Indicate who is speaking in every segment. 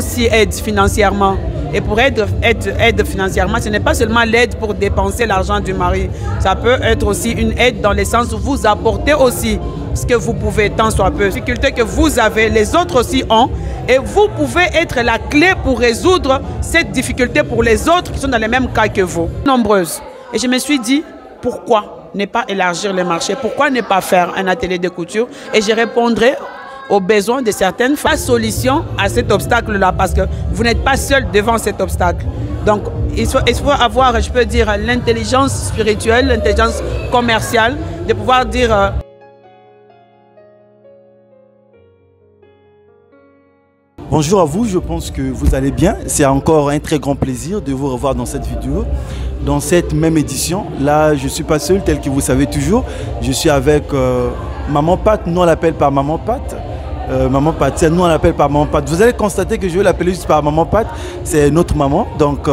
Speaker 1: aussi aide financièrement. Et pour aide financièrement, ce n'est pas seulement l'aide pour dépenser l'argent du mari. Ça peut être aussi une aide dans le sens où vous apportez aussi ce que vous pouvez, tant soit peu. Les difficultés que vous avez, les autres aussi ont. Et vous pouvez être la clé pour résoudre cette difficulté pour les autres qui sont dans les mêmes cas que vous. Nombreuses. Et je me suis dit, pourquoi ne pas élargir le marché? Pourquoi ne pas faire un atelier de couture? Et je répondrai aux besoins de certaines femmes. La solution à cet obstacle-là, parce que vous n'êtes pas seul devant cet obstacle. Donc, il faut avoir, je peux dire, l'intelligence spirituelle, l'intelligence commerciale, de pouvoir dire...
Speaker 2: Bonjour à vous, je pense que vous allez bien. C'est encore un très grand plaisir de vous revoir dans cette vidéo, dans cette même édition. Là, je ne suis pas seul, tel que vous savez toujours. Je suis avec Maman Pat, nous on l'appelle par Maman Pat. Maman Pat, nous on l'appelle par Maman Pat. Vous allez constater que je vais l'appeler juste par Maman Pat. C'est notre maman. Donc,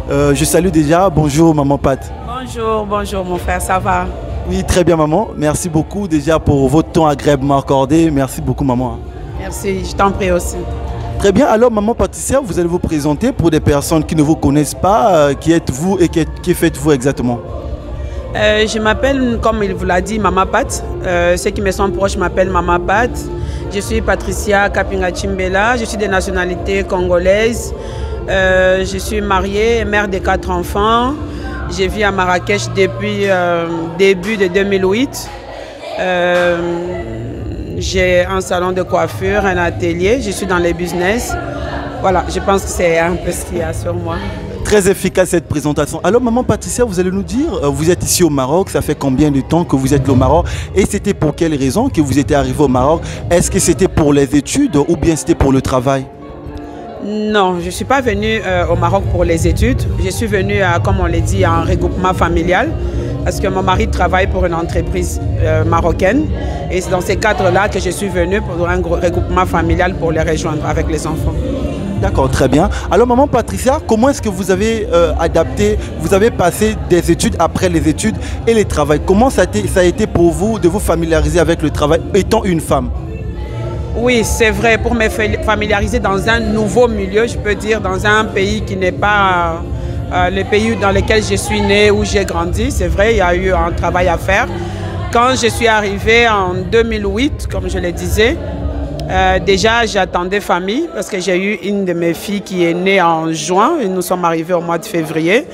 Speaker 2: je salue déjà. Bonjour Maman Pat.
Speaker 1: Bonjour, bonjour mon frère, ça va?
Speaker 2: Oui, très bien maman. Merci beaucoup déjà pour votre temps agréablement accordé. Merci beaucoup maman.
Speaker 1: Merci, je t'en prie aussi.
Speaker 2: Très bien, alors maman pâtissière, vous allez vous présenter pour des personnes qui ne vous connaissent pas. Qui êtes-vous et que faites-vous exactement?
Speaker 1: Je m'appelle, comme il vous l'a dit, Maman Pat. Ceux qui me sont proches m'appellent Maman Pat. Je suis Patricia Kapinga Chimbela, je suis de nationalité congolaise. Je suis mariée, mère de 4 enfants. Je vis à Marrakech depuis début de 2008. J'ai un salon de coiffure, un atelier, je suis dans les business. Voilà, je pense que c'est un peu ce qu'il y a sur moi.
Speaker 2: Très efficace cette présentation. Alors maman Patricia, vous allez nous dire, vous êtes ici au Maroc, ça fait combien de temps que vous êtes au Maroc? Et c'était pour quelle raison que vous étiez arrivé au Maroc? Est-ce que c'était pour les études ou bien c'était pour le travail?
Speaker 1: Non, je ne suis pas venue au Maroc pour les études. Je suis venue, comme on l'a dit, en regroupement familial. Parce que mon mari travaille pour une entreprise marocaine. Et c'est dans ces cadres-là que je suis venue pour un regroupement familial pour les rejoindre avec les enfants.
Speaker 2: D'accord, très bien. Alors maman Patricia, comment est-ce que vous avez adapté, vous avez passé des études après les études et le travail? Comment ça a été pour vous de vous familiariser avec le travail étant une femme?
Speaker 1: Oui, c'est vrai, pour me familiariser dans un nouveau milieu, je peux dire, dans un pays qui n'est pas... le pays dans lequel je suis née, où j'ai grandi, c'est vrai, il y a eu un travail à faire. Quand je suis arrivée en 2008, comme je le disais, déjà j'attendais famille parce que j'ai eu une de mes filles qui est née en juin et nous sommes arrivés au mois de février.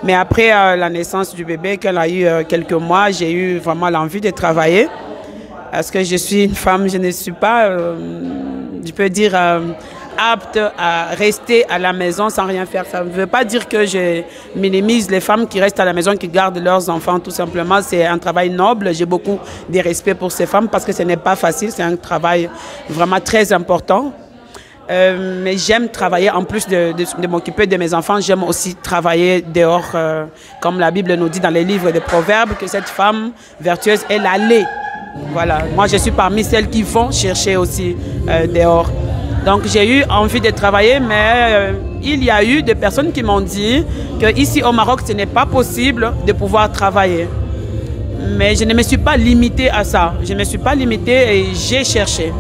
Speaker 1: Mais après la naissance du bébé, qu'elle a eu quelques mois, j'ai eu vraiment l'envie de travailler. Parce que je suis une femme, je ne suis pas, je peux dire... apte à rester à la maison sans rien faire. Ça ne veut pas dire que je minimise les femmes qui restent à la maison, qui gardent leurs enfants, tout simplement. C'est un travail noble. J'ai beaucoup de respect pour ces femmes parce que ce n'est pas facile. C'est un travail vraiment très important. Mais j'aime travailler, en plus de m'occuper de mes enfants, j'aime aussi travailler dehors. Comme la Bible nous dit dans les livres des Proverbes, que cette femme vertueuse, elle allait. Voilà. Moi, je suis parmi celles qui vont chercher aussi dehors. Donc j'ai eu envie de travailler, mais il y a eu des personnes qui m'ont dit qu'ici au Maroc, ce n'est pas possible de pouvoir travailler. Mais je ne me suis pas limitée à ça. Je ne me suis pas limitée et j'ai cherché.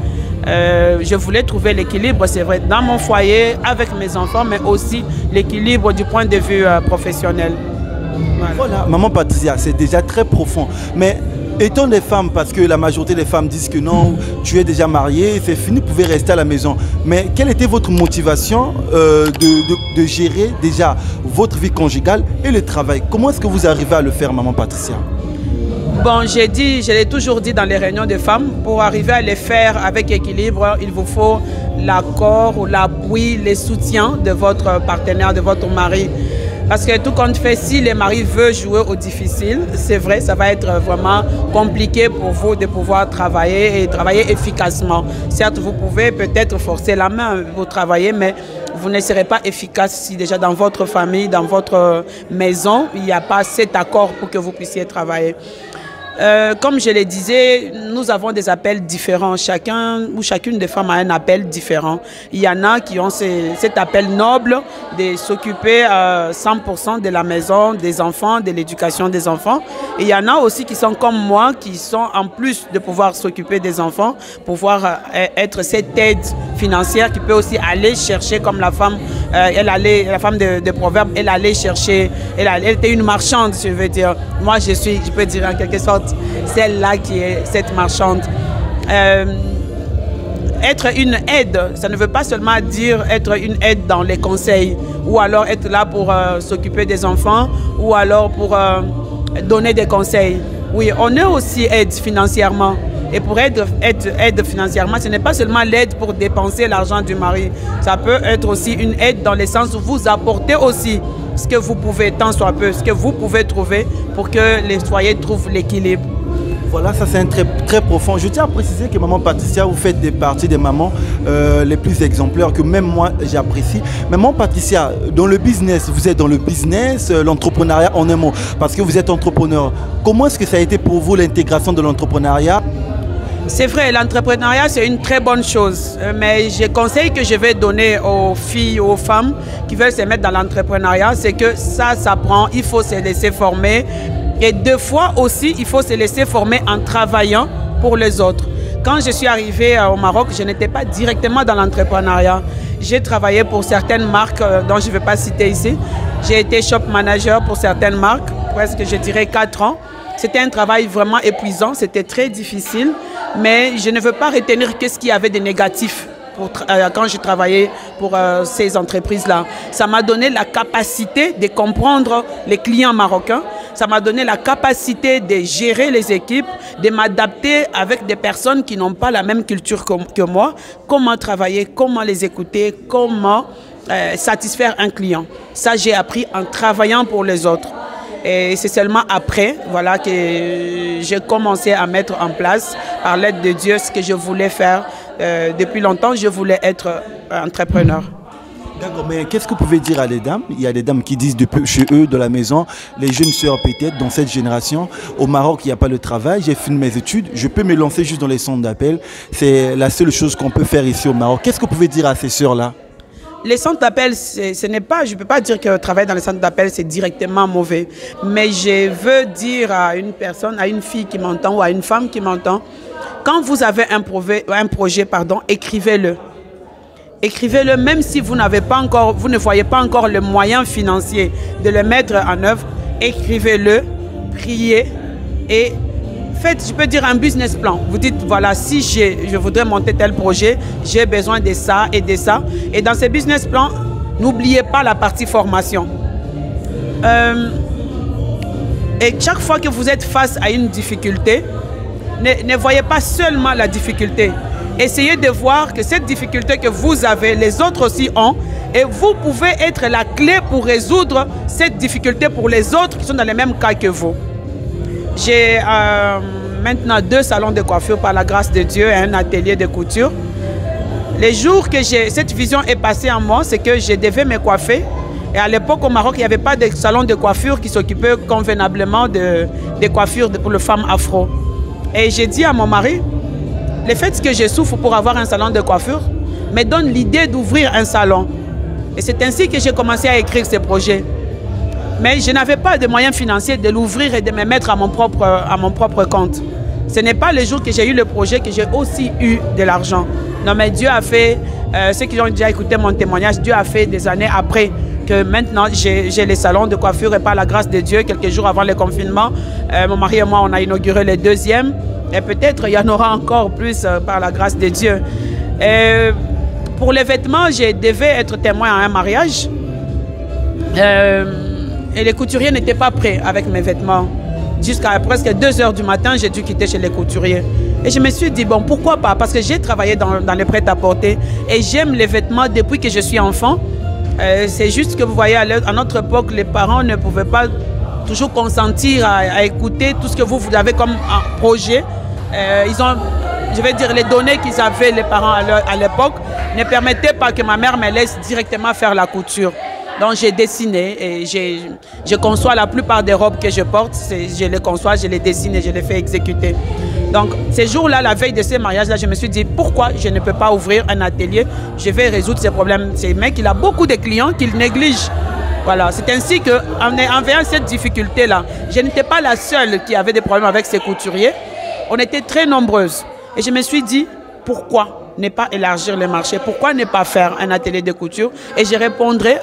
Speaker 1: Je voulais trouver l'équilibre, c'est vrai, dans mon foyer, avec mes enfants, mais aussi l'équilibre du point de vue professionnel.
Speaker 2: Voilà, maman Patricia, c'est déjà très profond. Mais étant des femmes, parce que la majorité des femmes disent que non, tu es déjà mariée, c'est fini, vous pouvez rester à la maison. Mais quelle était votre motivation de gérer déjà votre vie conjugale et le travail? Comment est-ce que vous arrivez à le faire, maman Patricia?
Speaker 1: Bon, je l'ai toujours dit dans les réunions de femmes, pour arriver à les faire avec équilibre, il vous faut l'accord ou l'appui, le soutien de votre partenaire, de votre mari. Parce que tout compte fait, si le mari veut jouer au difficile, c'est vrai, ça va être vraiment compliqué pour vous de pouvoir travailler et travailler efficacement. Certes, vous pouvez peut-être forcer la main pour travailler, mais vous ne serez pas efficace si déjà dans votre famille, dans votre maison, il n'y a pas cet accord pour que vous puissiez travailler. Comme je le disais, nous avons des appels différents. Chacun ou chacune des femmes a un appel différent. Il y en a qui ont cet appel noble de s'occuper 100% de la maison, des enfants, de l'éducation des enfants. Et il y en a aussi qui sont comme moi, qui sont en plus de pouvoir s'occuper des enfants, pouvoir être cette aide financière qui peut aussi aller chercher, comme la femme, la femme de Proverbe, elle allait chercher, elle était une marchande, je veux dire. Moi, je peux dire en quelque sorte, celle-là qui est cette marchande. Être une aide, ça ne veut pas seulement dire être une aide dans les conseils, ou alors être là pour s'occuper des enfants, ou alors pour donner des conseils. Oui, on est aussi aide financièrement. Et pour être aide financièrement, ce n'est pas seulement l'aide pour dépenser l'argent du mari. Ça peut être aussi une aide dans le sens où vous apportez aussi ce que vous pouvez, tant soit peu, ce que vous pouvez trouver pour que les foyers trouvent l'équilibre.
Speaker 2: Voilà, ça c'est un très profond. Je tiens à préciser que Maman Patricia, vous faites des parties des mamans les plus exemplaires que même moi j'apprécie. Maman Patricia, dans le business, vous êtes dans le business, l'entrepreneuriat en un mot, parce que vous êtes entrepreneur. Comment est-ce que ça a été pour vous l'intégration de l'entrepreneuriat?
Speaker 1: C'est vrai, l'entrepreneuriat c'est une très bonne chose, mais je conseille que je vais donner aux filles, aux femmes qui veulent se mettre dans l'entrepreneuriat, c'est que ça s'apprend, il faut se laisser former. Et deux fois aussi, il faut se laisser former en travaillant pour les autres. Quand je suis arrivée au Maroc, je n'étais pas directement dans l'entrepreneuriat. J'ai travaillé pour certaines marques dont je ne vais pas citer ici. J'ai été shop manager pour certaines marques, presque je dirais 4 ans. C'était un travail vraiment épuisant, c'était très difficile, mais je ne veux pas retenir que ce qu'il y avait de négatif. Quand je travaillais pour ces entreprises-là. Ça m'a donné la capacité de comprendre les clients marocains. Ça m'a donné la capacité de gérer les équipes, de m'adapter avec des personnes qui n'ont pas la même culture que moi. Comment travailler, comment les écouter, comment satisfaire un client. Ça, j'ai appris en travaillant pour les autres. Et c'est seulement après, voilà, que j'ai commencé à mettre en place, par l'aide de Dieu, ce que je voulais faire. Depuis longtemps, je voulais être entrepreneur.
Speaker 2: D'accord, mais qu'est-ce que vous pouvez dire à les dames? Il y a des dames qui disent chez eux, de la maison, les jeunes sœurs peut-être, dans cette génération, au Maroc, il n'y a pas le travail, j'ai fini mes études, je peux me lancer juste dans les centres d'appel. C'est la seule chose qu'on peut faire ici au Maroc. Qu'est-ce que vous pouvez dire à ces sœurs-là?
Speaker 1: Les centres d'appel, ce n'est pas, je ne peux pas dire que travailler dans les centres d'appel, c'est directement mauvais. Mais je veux dire à une personne, à une fille qui m'entend ou à une femme qui m'entend, quand vous avez un projet, écrivez-le. Écrivez-le même si vous ne voyez pas encore le moyen financier de le mettre en œuvre. Écrivez-le, priez et faites, je peux dire, un business plan. Vous dites, voilà, si je voudrais monter tel projet, j'ai besoin de ça et de ça. Et dans ce business plan, n'oubliez pas la partie formation. Et chaque fois que vous êtes face à une difficulté, ne voyez pas seulement la difficulté. Essayez de voir que cette difficulté que vous avez, les autres aussi ont, et vous pouvez être la clé pour résoudre cette difficulté pour les autres qui sont dans le même cas que vous. J'ai maintenant 2 salons de coiffure par la grâce de Dieu et un atelier de couture. Les jours que cette vision est passée en moi, c'est que je devais me coiffer. Et à l'époque, au Maroc, il n'y avait pas de salon de coiffure qui s'occupait convenablement des coiffures pour les femmes afro. Et j'ai dit à mon mari, le fait que je souffre pour avoir un salon de coiffure me donne l'idée d'ouvrir un salon. Et c'est ainsi que j'ai commencé à écrire ce projet. Mais je n'avais pas de moyens financiers de l'ouvrir et de me mettre à mon propre compte. Ce n'est pas le jour que j'ai eu le projet que j'ai aussi eu de l'argent. Non, mais Dieu a fait, ceux qui ont déjà écouté mon témoignage, Dieu a fait des années après que maintenant j'ai les salons de coiffure et par la grâce de Dieu, quelques jours avant le confinement, mon mari et moi, on a inauguré le 2e. Et peut-être il y en aura encore plus par la grâce de Dieu. Pour les vêtements, je devais être témoin à un mariage. Et les couturiers n'étaient pas prêts avec mes vêtements. Jusqu'à presque 2 h du matin, j'ai dû quitter chez les couturiers. Et je me suis dit, bon, pourquoi pas? Parce que j'ai travaillé dans le prêt-à-porter et j'aime les vêtements depuis que je suis enfant. C'est juste que vous voyez, à notre époque, les parents ne pouvaient pas toujours consentir à écouter tout ce que vous avez comme projet. Ils ont, je vais dire, les données qu'ils avaient, les parents à l'époque, ne permettaient pas que ma mère me laisse directement faire la couture. Donc j'ai dessiné et je conçois la plupart des robes que je porte. Je les conçois, je les dessine et je les fais exécuter. Donc ces jours-là, la veille de ces mariages-là, je me suis dit pourquoi je ne peux pas ouvrir un atelier. Je vais résoudre ces problèmes. Ce mec, il a beaucoup de clients qu'il néglige. Voilà, c'est ainsi qu'en voyant cette difficulté-là, je n'étais pas la seule qui avait des problèmes avec ses couturiers. On était très nombreuses. Et je me suis dit, pourquoi ne pas élargir le marché? Pourquoi ne pas faire un atelier de couture? Et je répondrai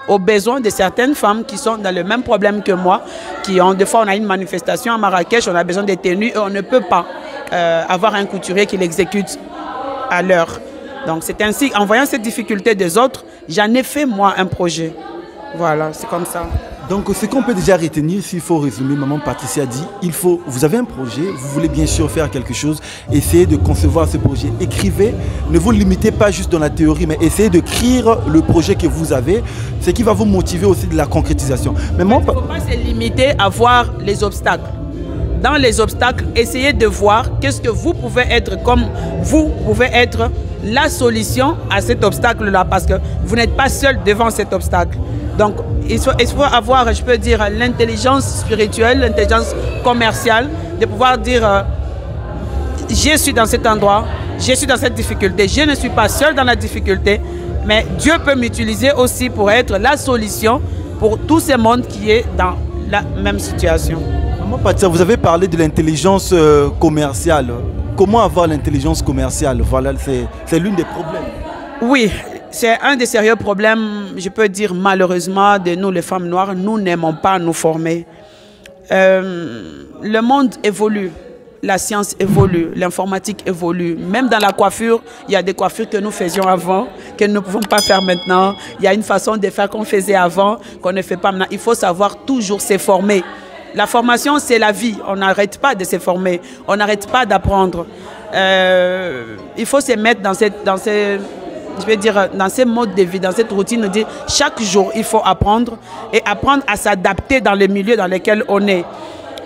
Speaker 1: aux besoins de certaines femmes qui sont dans le même problème que moi, des fois on a une manifestation à Marrakech, on a besoin de tenues et on ne peut pas avoir un couturier qui l'exécute à l'heure. Donc c'est ainsi, en voyant cette difficulté des autres, j'en ai fait moi un projet. Voilà, c'est comme ça.
Speaker 2: Donc, ce qu'on peut déjà retenir, s'il faut résumer, Maman Patricia dit, vous avez un projet, vous voulez bien sûr faire quelque chose, essayez de concevoir ce projet. Écrivez, ne vous limitez pas juste dans la théorie, mais essayez d'écrire le projet que vous avez, ce qui va vous motiver aussi de la concrétisation. Mais
Speaker 1: il ne faut pas se limiter à voir les obstacles. Dans les obstacles, essayez de voir qu'est-ce que vous pouvez être, comme vous pouvez être la solution à cet obstacle-là, parce que vous n'êtes pas seul devant cet obstacle. Donc, il faut avoir, je peux dire, l'intelligence spirituelle, l'intelligence commerciale, de pouvoir dire, je suis dans cet endroit, je suis dans cette difficulté, je ne suis pas seul dans la difficulté, mais Dieu peut m'utiliser aussi pour être la solution pour tout ce monde qui est dans la même situation.
Speaker 2: Maman Patricia, vous avez parlé de l'intelligence commerciale. Comment avoir l'intelligence commerciale? Voilà, c'est l'une des problèmes.
Speaker 1: Oui. C'est un des sérieux problèmes, je peux dire malheureusement, de nous les femmes noires. Nous n'aimons pas nous former. Le monde évolue, la science évolue, l'informatique évolue. Même dans la coiffure, il y a des coiffures que nous faisions avant, que nous ne pouvons pas faire maintenant. Il y a une façon de faire qu'on faisait avant, qu'on ne fait pas maintenant. Il faut savoir toujours se former. La formation, c'est la vie. On n'arrête pas de se former. On n'arrête pas d'apprendre. Il faut se mettre dans je vais dire, dans ces modes de vie, dans cette routine, dire chaque jour, il faut apprendre et apprendre à s'adapter dans les milieux dans lesquels on est.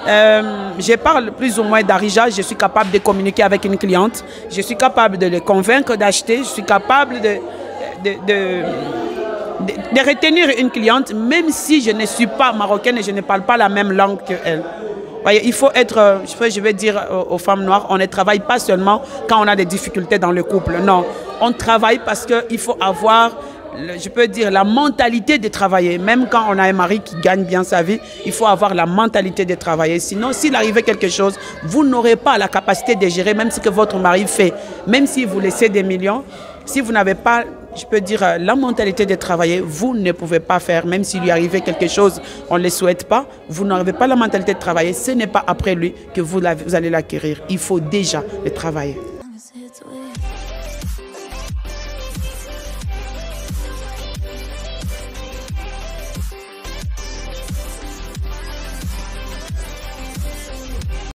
Speaker 1: Je parle plus ou moins d'Arija, je suis capable de communiquer avec une cliente, je suis capable de les convaincre d'acheter, je suis capable de retenir une cliente, même si je ne suis pas marocaine et je ne parle pas la même langue qu'elle. Il faut être, je vais dire aux femmes noires, on ne travaille pas seulement quand on a des difficultés dans le couple. Non, on travaille parce qu'il faut avoir, je peux dire, la mentalité de travailler. Même quand on a un mari qui gagne bien sa vie, il faut avoir la mentalité de travailler. Sinon, s'il arrivait quelque chose, vous n'aurez pas la capacité de gérer, même ce que votre mari fait. Même si vous laissez des millions, si vous n'avez pas, je peux dire, la mentalité de travailler, vous ne pouvez pas faire. Même s'il lui arrivait quelque chose, on ne le souhaite pas, vous n'avez pas la mentalité de travailler. Ce n'est pas après lui que vous allez l'acquérir. Il faut déjà le travailler.